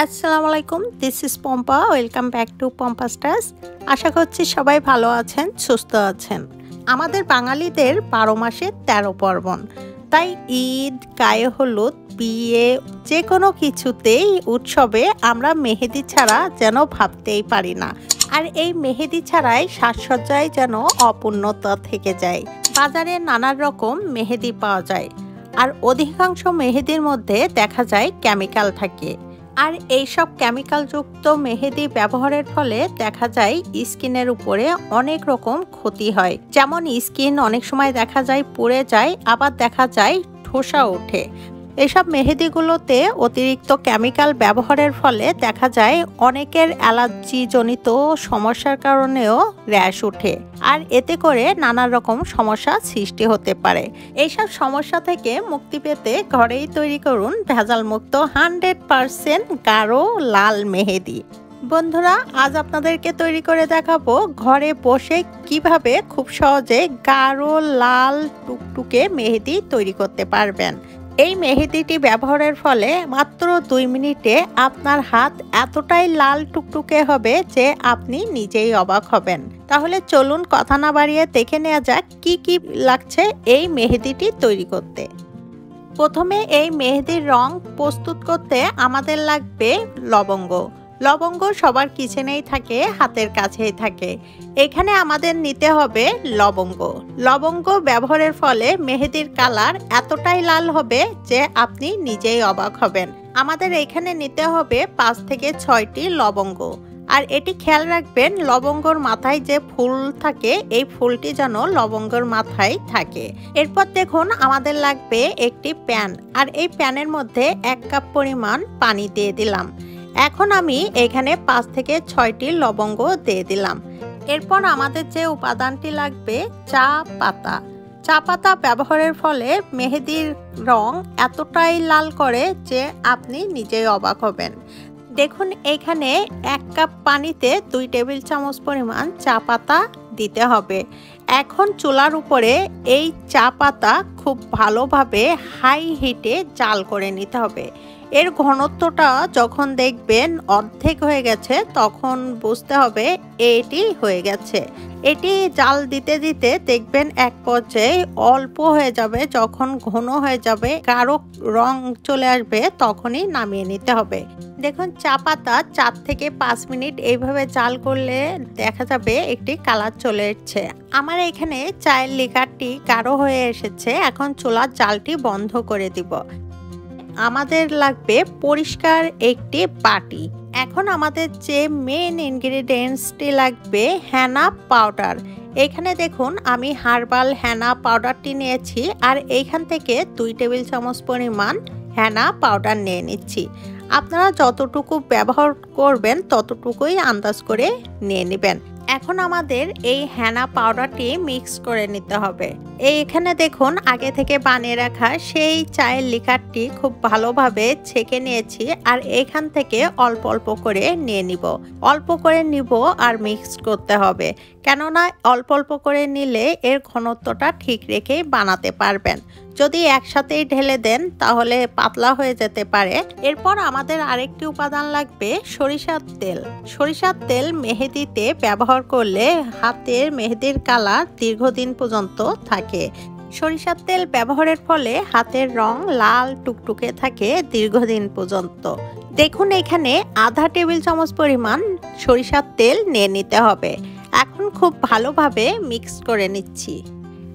আসসালামু আলাইকুম, this is Pompa. Welcome back to Pompa stars. আশা করছি সবাই ভালো আছেন, সুস্থ আছেন। আমাদের বাঙালিদের 12 মাসে 13 পার্বণ, তাই ঈদ, গায়ে হলুদ, বিয়ে যে কোনো কিছুতেই উৎসবে আমরা মেহেদি ছাড়া যেন ভাবতেই পারি না। আর এই মেহেদি ছাড়াই সাজসজ্জায় যেন অপূর্ণতা থেকে যায়। বাজারে নানান রকম মেহেদি পাওয়া যায়, আর অধিকাংশ মেহেদির মধ্যে দেখা যায় কেমিক্যাল থাকে। আর এইসব কেমিক্যালযুক্ত মেহেদি ব্যবহারের ফলে দেখা যায় স্কিনের উপরে অনেক রকম ক্ষতি হয়। যেমন স্কিন অনেক সময় দেখা যায় পুড়ে যায়, আবার দেখা যায় ঠোসা ওঠে। এসব মেহেদিগুলোতে অতিরিক্ত কেমিক্যাল ব্যবহারের ফলে দেখা যায় অনেকের অ্যালার্জিজনিত সমস্যার কারণেও র্যাশ ওঠে, আর এতে করে নানা রকম সমস্যা সৃষ্টি হতে পারে। এইসব সমস্যা থেকে মুক্তি পেতে ঘরেই তৈরি করুন ভেজালমুক্ত 100% গাঢ় লাল মেহেদি। বন্ধুরা, আজ আপনাদেরকে তৈরি করে দেখাবো ঘরে বসে কিভাবে খুব সহজে গাঢ় লাল টুকটুকে মেহেদি তৈরি করতে পারবেন। এই মেহেদিটি ব্যবহারের ফলে মাত্র 2 মিনিটে আপনার হাত এতটাই লাল টুকটুকে হবে যে আপনি নিজেই অবাক হবেন। তাহলে চলুন কথা না বাড়িয়ে দেখে নেওয়া যাক কি কি লাগছে এই মেহেদিটি তৈরি করতে। প্রথমে এই মেহেদির রং প্রস্তুত করতে আমাদের লাগবে লবঙ্গ। লবঙ্গ সবার কিচেনেই থাকে, হাতের কাছেই থাকে। এখানে আমাদের নিতে হবে লবঙ্গ। লবঙ্গ ব্যবহারের ফলে মেহেদির কালার এতটাই লাল হবে যে আপনি নিজেই অবাক হবেন। আমাদের এখানে নিতে হবে 5 থেকে 6টি লবঙ্গ। আর এটি খেয়াল রাখবেন, লবঙ্গর মাথায় যে ফুল থাকে এই ফুলটি যেন লবঙ্গর মাথায় থাকে। এরপর দেখুন আমাদের লাগবে একটি প্যান, আর এই প্যানের মধ্যে 1 কাপ পরিমাণ পানি দিয়ে দিলাম। এখন আমি এখানে 5 থেকে 6টি লবঙ্গ দিয়ে দিলাম। এরপর আমাদের যে উপাদানটি লাগবে চা পাতা। চা পাতা ব্যবহারের ফলে মেহেদির রং এতটাই লাল করে যে আপনি নিজেই অবাক হবেন। দেখুন এখানে 1 কাপ পানিতে 2 টেবিল চামচ পরিমাণ চা পাতা দিতে হবে। এখন চুলার উপরে এই চা পাতা খুব ভালোভাবে হাই হিটে জাল করে নিতে হবে। এর ঘনত্বটা যখন দেখবেন অর্ধেক হয়ে গেছে তখন বুঝতে হবে এটি হয়ে গেছে। এটি জাল দিতে দিতে দেখবেন এক পর্যায়ে অল্প হয়ে যাবে, যখন ঘন হয়ে যাবে, গাঢ় রং চলে আসবে, তখনই নামিয়ে নিতে হবে। দেখুন চা পাতা 4 থেকে 5 মিনিট এইভাবে জাল করলে দেখা যাবে একটি কালার চলে এসেছে। আমার এখানে চায়ের লিকারটি গাঢ় হয়ে এসেছে। এখন চুলার জালটি বন্ধ করে দিব। আমাদের লাগবে পরিষ্কার একটি বাটি। এখন আমাদের যে মেন ইনগ্রেডিয়েন্টসটি লাগবে হেনা পাউডার। এখানে দেখুন আমি হার্বাল হেনা পাউডারটি নিয়েছি, আর এইখান থেকে 2 টেবিল চামচ পরিমাণ হেনা পাউডার নিয়ে নিচ্ছি। আপনারা যতটুকু ব্যবহার করবেন ততটুকুই আন্দাজ করে নিয়ে নেবেন। এখন আমাদের এই হেনা পাউডারটি মিক্স করে নিতে হবে। এখানে দেখুন আগে থেকে বানিয়ে রাখা সেই চায়ের লিকারটি খুব ভালোভাবে ছেঁকে নিয়েছি, আর এখান থেকে অল্প অল্প করে নিয়ে নিব। অল্প করে নিব আর মিক্স করতে হবে, কেননা অল্প অল্প করে নিলে এর ঘনত্বটা ঠিক রেখেই বানাতে পারবেন। যদি একসাথেই ঢেলে দেন তাহলে পাতলা হয়ে যেতে পারে। এরপর আমাদের আরেকটি উপাদান লাগবে সরিষার তেল। সরিষার তেল মেহেদিতে ব্যবহার করলে হাতের মেহেদির কালার দীর্ঘদিন পর্যন্ত থাকে। সরিষার তেল ব্যবহারের ফলে হাতের রং লাল টুকটুকে থাকে দীর্ঘদিন পর্যন্ত। দেখুন এখানে আধা টেবিল চামচ পরিমাণ সরিষার তেল নিয়ে নিতে হবে। এখন খুব ভালোভাবে মিক্স করে নিচ্ছি।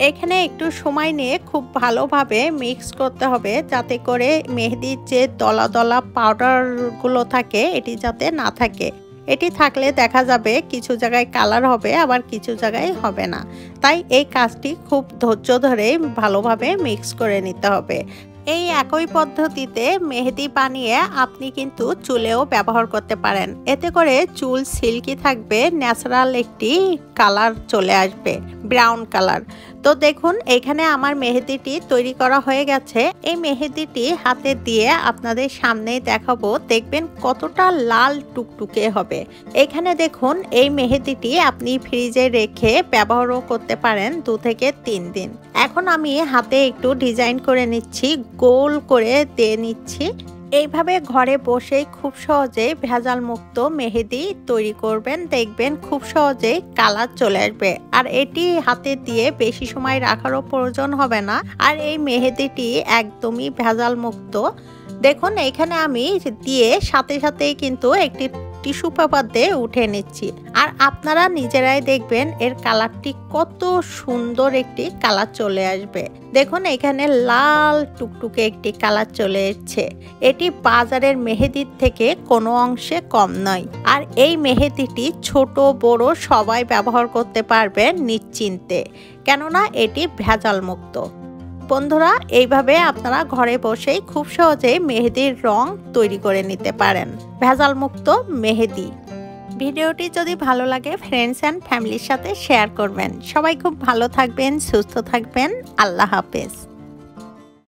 এখানে একটু সময় নিয়ে খুব ভালোভাবে মিক্স করতে হবে, যাতে করে মেহেদির যে দলা দলা পাউডারগুলো থাকে এটি যাতে না থাকে। এটি থাকলে দেখা যাবে কিছু জায়গায় কালার হবে, আবার কিছু জায়গায় হবে না। তাই এই কাজটি খুব ধৈর্য ধরে ভালোভাবে মিক্স করে নিতে হবে। এই একই পদ্ধতিতে মেহেদি বানিয়ে আপনি কিন্তু চুলেও ব্যবহার করতে পারেন। এতে করে চুল সিল্কি থাকবে, ন্যাচারাল একটি কালার চলে আসবে, ব্রাউন কালার। তো দেখুন এখানে আমার মেহেদিটি তৈরি করা হয়ে গেছে। এই মেহেদিটি হাতে দিয়ে আপনাদের সামনেই দেখাবো, দেখবেন কতটা লাল টুকটুকে হবে। এখানে দেখুন এই মেহেদিটি আপনি ফ্রিজে রেখে ব্যবহারও করতে পারেন 2 থেকে 3 দিন। এখন আমি হাতে একটু ডিজাইন করে নিচ্ছি, গোল করে দিয়ে নিচ্ছি। এইভাবে ঘরে বসেই খুব সহজেই ভেজাল মুক্ত মেহেদি তৈরি করবেন, দেখবেন খুব সহজেই কালার চলে আসবে। আর এটি হাতে দিয়ে বেশি সময় রাখারও প্রয়োজন হবে না। আর এই মেহেদিটি একদমই ভেজাল মুক্ত। দেখুন এখানে আমি দিয়ে সাথে সাথেই কিন্তু একটি টিস্যু পেপার দিয়ে উঠে নিচ্ছি। আর আপনারা নিজেরাই দেখবেন এর কালারটি কত সুন্দর একটি কালার চলে আসবে। দেখুন এখানে লাল টুকটুকে একটি কালার চলে এসেছে। এটি বাজারের মেহেদির থেকে কোনো অংশে কম নয়। আর এই মেহেদিটি ছোট বড় সবাই ব্যবহার করতে পারবে নিশ্চিন্তে, কেননা এটি ভেজাল মুক্ত। বন্ধুরা, এইভাবে আপনারা ঘরে বসেই খুব সহজেই মেহেদির রং তৈরি করে নিতে পারেন, ভেজাল মুক্ত মেহেদি। ভিডিওটি যদি ভালো লাগে ফ্রেন্ডস অ্যান্ড ফ্যামিলির সাথে শেয়ার করবেন। সবাই খুব ভালো থাকবেন, সুস্থ থাকবেন। আল্লাহ হাফেজ।